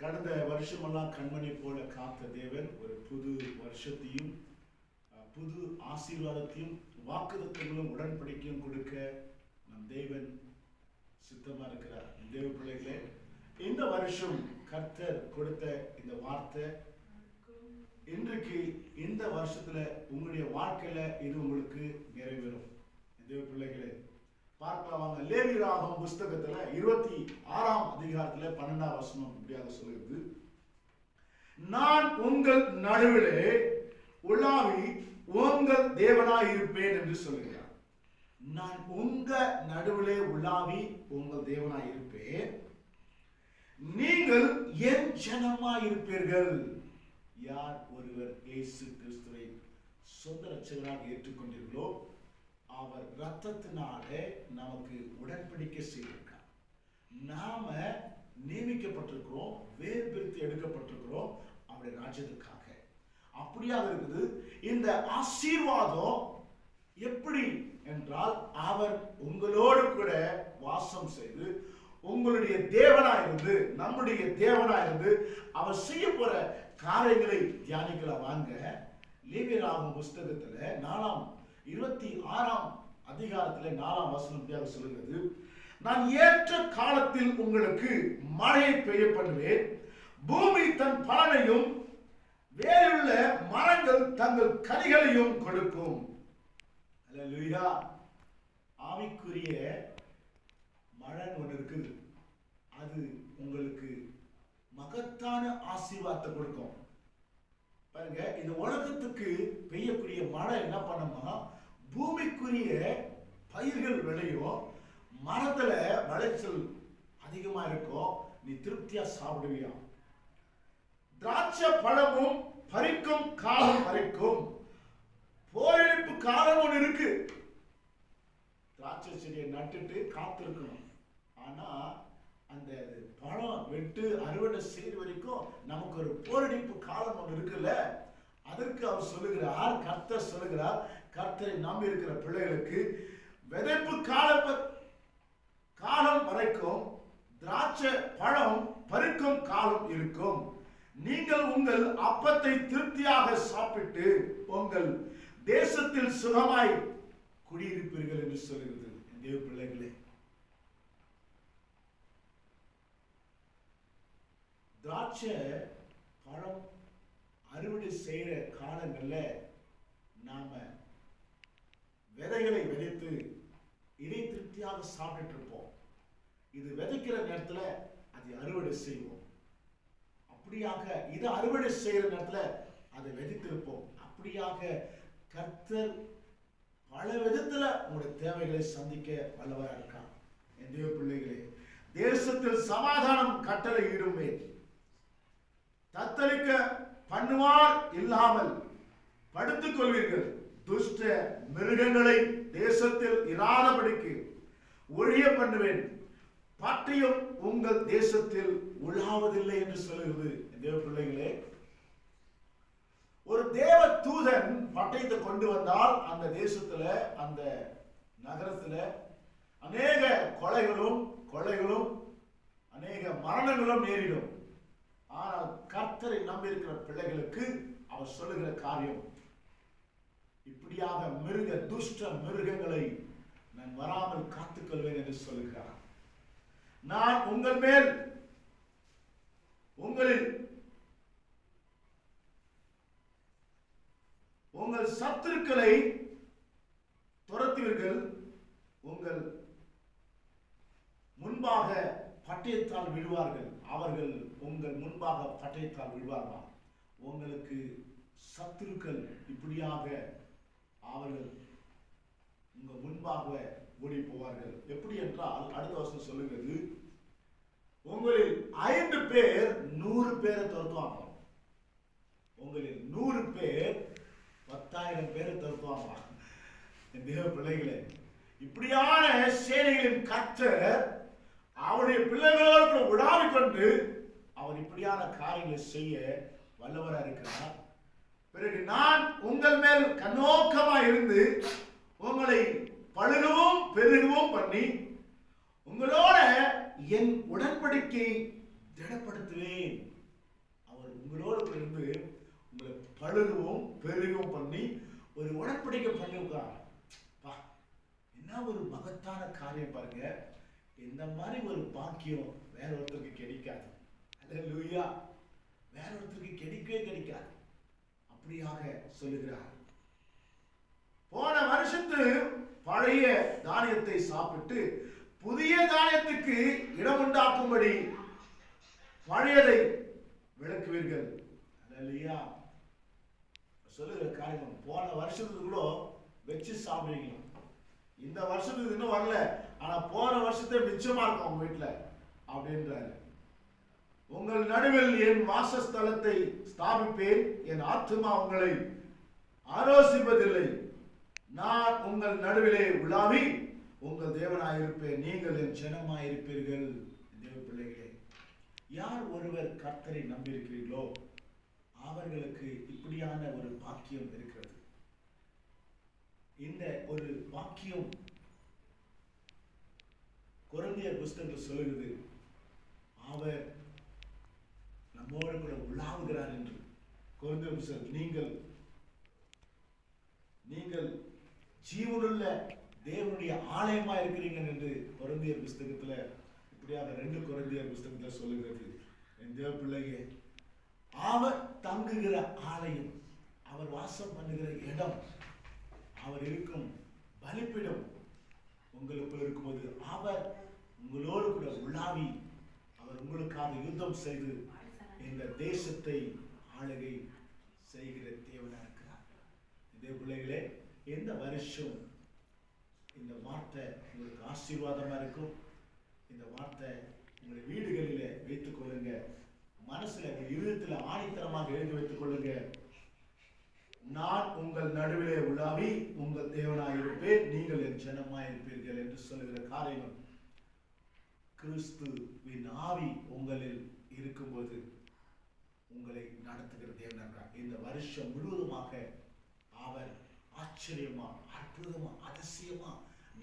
கடந்த வருஷமெல்லாம் கண்மணி போல காத்த தேவன் ஒரு புது வருஷத்தையும் புது ஆசீர்வாதத்தையும் வாக்குத்தத்தங்களும் உடன்படிக்கையும் கொடுக்க நம் தேவன் சித்தமா இருக்கிறார். தேவ பிள்ளைகளே, இந்த வருஷம் கர்த்தர் கொடுத்த இந்த வார்த்தை இன்றைக்கு இந்த வருஷத்துல உங்களுடைய வாழ்க்கையில இது உங்களுக்கு நிறைவேறும். தேவ பிள்ளைகளே, பார்க்கலாம் வாங்க. லேவியராகமம் புஸ்தகத்துல 26ஆம் அதிகாரத்துல 12ஆம் வசனம் இப்படியாக சொல்லுகிறது: நான் உங்கள் நடுவிலே உலாவி உங்கள் தேவனாய் இருப்பேன் என்று சொல்லுகிறார். நான் உங்க நடுவிலே உலாவி உங்கள் தேவனாய் இருப்பேன், நீங்கள் என் ஜனமாய் இருப்பீர்கள். யார் ஒருவர் இயேசு கிறிஸ்துவை சொந்த ரட்சகராக ஏற்றுக்கொண்டீர்களோ அவர் ரத்தத்தினாலே நமக்கு உடன்படிக்கை செய்திருக்கார். நாம நியமிக்கப்பட்டிருக்கிறோம், வேர் பிரித்து எடுக்கப்பட்டிருக்கிறோம் அவருடைய ராஜ்யத்துக்காக. அப்படியாக இருக்குது. இந்த ஆசீர்வாதம் எப்படி என்றால், அவர் உங்களோடு கூட வாசம் செய்து உங்களுடைய தேவனாயிருந்து, நம்முடைய தேவனாயிருந்து அவர் செய்ய போற காரியங்களை தியானிக்கலாம் வாங்க. லேவியராகமம் புஸ்தகத்துல 26ஆம் அதிகாரத்திலே 4ஆம் வசனம் சொல்லுகிறது: நான் ஏற்ற காலத்தில் உங்களுக்கு மழையை பெய்ய பண்ணுவேன், பூமி தன் பலனையும் வேறுள்ள மரங்கள் தங்கள் கனிகளையும் கொடுக்கும். அல்லேலூயா. ஆவிக்குரிய மழை ஒன்று இருக்குது, அது உங்களுக்கு மகத்தான ஆசீர்வாதத்தை கொடுக்கும். பாருங்க, இந்த உலகத்துக்கு பெய்யக்கூடிய மழை என்ன பண்ணுமா, பூமிக்குரிய பயிர்கள் விளையும், மரத்துல விளைச்சல் அதிகமா இருக்கும், நீ திருப்தியா சாப்பிடுவியா. திராட்சை பழமும் பறிக்கும் காலம் வரைக்கும் போரடிப்பு காலம் ஒன்று இருக்கு. திராட்சை செடியை நட்டுட்டு காத்திருக்கணும். ஆனா அந்த பழம் வெட்டு அறுவடை செய்ய வரைக்கும் நமக்கு ஒரு போரடிப்பு காலம் ஒன்று இருக்குல்ல. அதற்கு அவர் சொல்லுகிறார், கர்த்தர் சொல்லுகிறார், கர்த்தரை நம்பி இருக்கிற பிள்ளைகளுக்கு விதைப்பு காலம் வரைக்கும் திராட்சை பழம் பறிக்கும் காலம் இருக்கும். நீங்கள் உங்கள் அப்பத்தை திருப்தியாக சாப்பிட்டு உங்கள் தேசத்தில் சுகமாய் குடியிருப்பீர்கள் என்று சொல்லுகிறது. தேவ பிள்ளைகளே, திராட்சை பழம் அறுவடை செய்யற காலங்கள்ல நாம விதைகளை விதைத்து இதை திருப்தியாக சாப்பிட்டு இருப்போம். இது விதைக்கிற நேரத்துல அதை அறுவடை செய்வோம். அப்படியாக இதை அறுவடை செய்யற நேரத்துல அதை விதைத்திருப்போம். அப்படியாக கர்த்தர் பல விதத்துல உங்களுடைய தேவைகளை சந்திக்க வல்லவராக இருக்கான். என் தேவ பிள்ளைகளே, தேசத்தில் சமாதானம் கட்டளை இடுமே, தத்தளிக்க பண்ணுவார் இல்லாமல் படுத்துக் கொள்வீர்கள். துஷ்ட மிருகங்களை தேசத்தில் இராதபடிக்கு ஒழிய பண்ணுவேன், பட்டயம் உங்கள் தேசத்தில் உலாவதில்லை என்று சொல்லுகிறது. தேவ பிள்ளைகளே, ஒரு தேவ தூதன் பட்டயத்தை கொண்டு வந்தால் அந்த தேசத்துல, அந்த நகரத்துல அநேக கொலைகளும் அநேக மரணங்களும் நேரிடும். ஆனால் கர்த்தரை நம்பி இருக்கிற பிள்ளைகளுக்கு அவர் சொல்லுகிற காரியம், இப்படியாக துஷ்ட மிருகங்களை நான் வராமல் காத்துக்கொள்வேன் என்று சொல்லுகிறார். நான் உங்கள் சத்துருக்களை துரத்துவீர்கள், உங்கள் முன்பாக பட்டயத்தால் விழுவார்கள், அவர்கள் உங்கள் முன்பாக பட்டயத்தால் விழுவார்கள். உங்களுக்கு சத்துருக்கள் இப்படியாக அவர்கள் உங்க முன்பாக ஓடி போவார்கள். எப்படி என்றால், அடுத்த வருஷம் சொல்லுகிறது, உங்களில் 5 பேர் 100 பேரை துரத்துவாங்க, உங்களில் 100 பேர் 10,000 பேரை துரத்துவாங்க. என் தேவ பிள்ளைகளே, இப்படியான சேனைகளின் கர்த்தர் அவருடைய பிள்ளைகளோடு உலாவிக் கொண்டு அவர் இப்படியான காரியங்களை செய்ய வல்லவராக இருக்கிறார். பிறகு நான் உங்கள் மேல் கண்ணோக்கமாக இருந்து உங்களை பழுகவும் பெருகவும் பண்ணி உங்களோட என் உடன்படிக்கை திடப்படுத்துவேன். அவர் உங்களோடு இருந்து உங்களை பழுகவும் பெருகவும் பண்ணி ஒரு உடன்படிக்கை பண்ணிருக்கார். என்ன ஒரு மகத்தான காரியம் பாருங்க. இந்த மாதிரி ஒரு பாக்கியம் வேற ஒருத்தருக்கு கிடைக்காது. அல்லேலூயா. வேற ஒருத்தருக்கு கிடைக்கவே கிடைக்காது. அப்படியாக சொல்லுகிறார். போன வருஷத்து பழைய தானியத்தை சாப்பிட்டு புதிய தானியத்துக்கு இடம் உண்டாக்கும்படி பழையதை விளக்குவீர்கள். அல்லேலூயா. சொல்லுகிற காரியம் போன வருஷத்துக்கு கூட வச்சு சாப்பிடுவீங்க. இந்த வருஷத்துக்கு இன்னும் வரல, ஆனா போன வருஷத்தை மிச்சமா இருக்கும் உங்க வீட்டுல அப்படின்றாரு. உங்கள் நடுவில் என் வாசஸ்தலத்தை ஸ்தாபிப்பேன், என் ஆத்துமா உங்களை ஆலோசிப்பதில்லை. நான் உங்கள் நடுவிலே உலாவி உங்கள் தேவனாயிருப்பேன், நீங்கள் என் ஜனமாயிருப்பீர்கள். தேவ பிள்ளைகளே, யார் ஒருவர் கர்த்தரை நம்பியிருக்கிறீர்களோ அவர்களுக்கு இப்படியான ஒரு பாக்கியம் இருக்கிறது. இந்த ஒரு வாக்கியம் கொரிந்தியர் புத்தகத்தில் சொல்லுகிறது, அவர் நம்மோடு கூட உலாவுகிறார் என்று. கொரிந்தியர் புத்தகம், நீங்கள் ஜீவனுள்ள தேவனுடைய ஆலயமா இருக்கிறீங்க என்று கொரிந்தியர் புத்தகத்துல இப்படியாக 2 கொரிந்தியர் புத்தகத்துல சொல்லுகிறது. என் தேவ பிள்ளையே, அவர் தங்குகிற ஆலயம், அவர் வாசம் பண்ணுகிற இடம், அவர் இருக்கும் பலிப்பிடம் உங்களுக்குள் இருக்கும்போது அவர் உங்களோடு கூட உலாவி அவர் உங்களுக்காக யுத்தம் செய்து இந்த தேசத்தை ஆளுகை செய்கிற தேவனா இருக்கிறார். இதே பிள்ளைகளே, இந்த வருஷம் இந்த வார்த்தை உங்களுக்கு ஆசீர்வாதமா இருக்கும். இந்த வார்த்தை உங்களுடைய வீடுகளில வைத்துக் கொள்ளுங்க, மனசுல இருதயத்துல ஆணித்தரமாக எழுதி வைத்துக் கொள்ளுங்க. நான் உங்கள் நடுவிலே உலாவி உங்கள் தேவனாயிருப்பேன், நீங்கள் என் ஜனமாயிருப்பீர்கள் என்று சொல்லுகிற காரியம் கிறிஸ்துவின் ஆவி உங்களில் இருக்கும்போது உங்களை நடத்துகிற தேவனாக இந்த வருஷம் முழுவதுமாக அவர் ஆச்சரியமா, அற்புதமா, அதிசயமா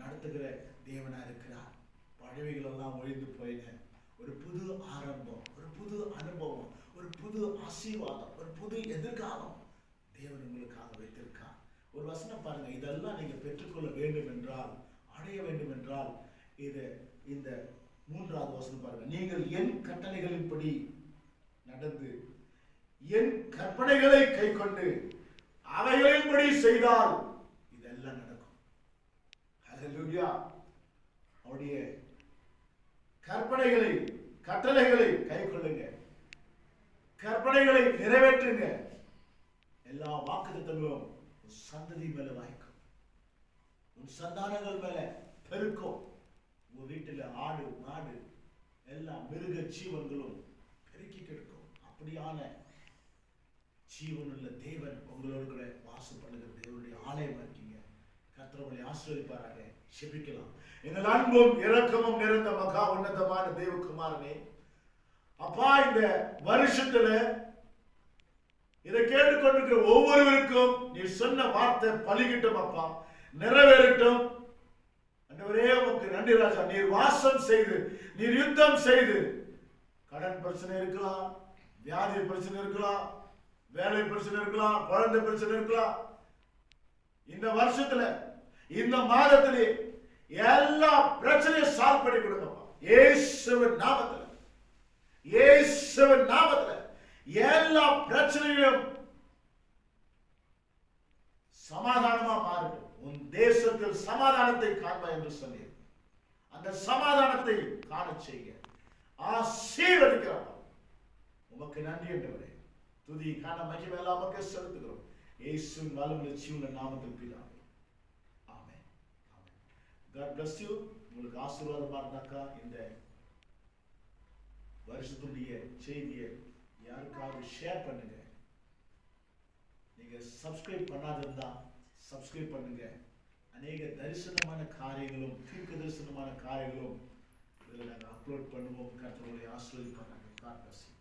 நடத்துகிற தேவனா இருக்கிறார். பழவைகள் எல்லாம் ஒழிந்து போயின. ஒரு புது ஆரம்பம், ஒரு புது அனுபவம், ஒரு புது ஆசீர்வாதம், ஒரு புது எதிர்காலம் தேவன் உங்களுக்காக வைத்திருக்கார். ஒரு வசனம் பாருங்க, இதெல்லாம் நீங்க பெற்றுக்கொள்ள வேண்டும் என்றால், அடைய வேண்டும் என்றால், இந்த 3வது வசனம் பாருங்க, நீங்கள் என் கட்டளைகளின்படி நடந்து என் கற்பனைகளை கைக்கொண்டு அவைகளின்படி செய்தால் இதெல்லாம் நடக்கும். ஹல்லேலூயா. அவருடைய கற்பனைகளை, கட்டளைகளை கைக்கொள்ளுங்க, கற்பனைகளை நிறைவேற்றுங்க. எல்லா வாக்குத்தத்தங்களும் உன் சந்ததி மேல வாய்க்கும், உன் சந்தானங்கள் மேல பெருக்கும். உங்க வீட்டுல ஆடு, மாடு, எல்லா மிருக ஜீவன்களும் பெருக்கி கிடைக்கும். அப்படியான ஜீவனுள்ள தேவன் உங்களோடு கூட வாசம் பண்ணுகிற தேவனுடைய ஆலயமா இருக்கீங்க. கர்த்தர் உங்களை ஆசீர்வதிப்பாராக. செபிக்கலாம். எங்கள் அன்பும் இரக்கமும் நிறைந்த மகா உன்னதமான தேவகுமாரனே, அப்பா, இந்த வருஷத்துல இதை கேட்டுக்கொண்டிருக்கிற ஒவ்வொருவருக்கும் நீ சொன்ன வார்த்தை பலிக்கிட்டும் அப்பா, நிறைவேறட்டும். அண்டவரே, உமக்கு நன்றி ராஜா. நீர் வாசம் செய்து, நீர் யுத்தம் செய்து, கடன் பிரச்சனை இருக்கலாம், வியாதி பிரச்சனை இருக்கலாம், வேலை பிரச்சனை இருக்கலாம், குழந்தை பிரச்சனை இருக்கலாம். இந்த வருஷத்துல, இந்த மாதத்திலே எல்லா பிரச்சனையும் சால்வ் பண்ணி கொடுங்கப்பா. இயேசுவின் நாமத்துல, இயேசுவின் நாமத்துல எல்லா பிரச்சனைகளும் சமாதானமா மாறட்டும். உன் தேசத்தில் சமாதானத்தை காண்பா என்று சொன்னீர். அந்த சமாதானத்தை காண செய்ய ஆசீர்வதிக்கிறோம். உமக்கு நன்றி என்றவரே. துதி காண மகிமை எல்லாம் உமக்கு செலுத்துகிறோம். இயேசுவின் வல்லமையுள்ள ஜீவனுள்ள நாமத்தில் பிதாவே. ஆமென். ஆமென். God bless you. உங்களுக்கு ஆசீர்வாதமா இருந்தாக்கா இந்த வருஷத்துடைய செய்தியை யாருக்காவது ஷேர் பண்ணுங்க. நீங்க சப்ஸ்கிரைப் பண்ணாதிருந்தா சப்ஸ்கிரைப் பண்ணுங்க. அநேக தரிசனமான காரியங்களும் தீர்க்க தரிசனமான காரியங்களும் இதில் நாங்கள் அப்லோட் பண்ணுவோம். கர்த்தர் உங்களை ஆசீர்வதிப்பாராக. God bless you.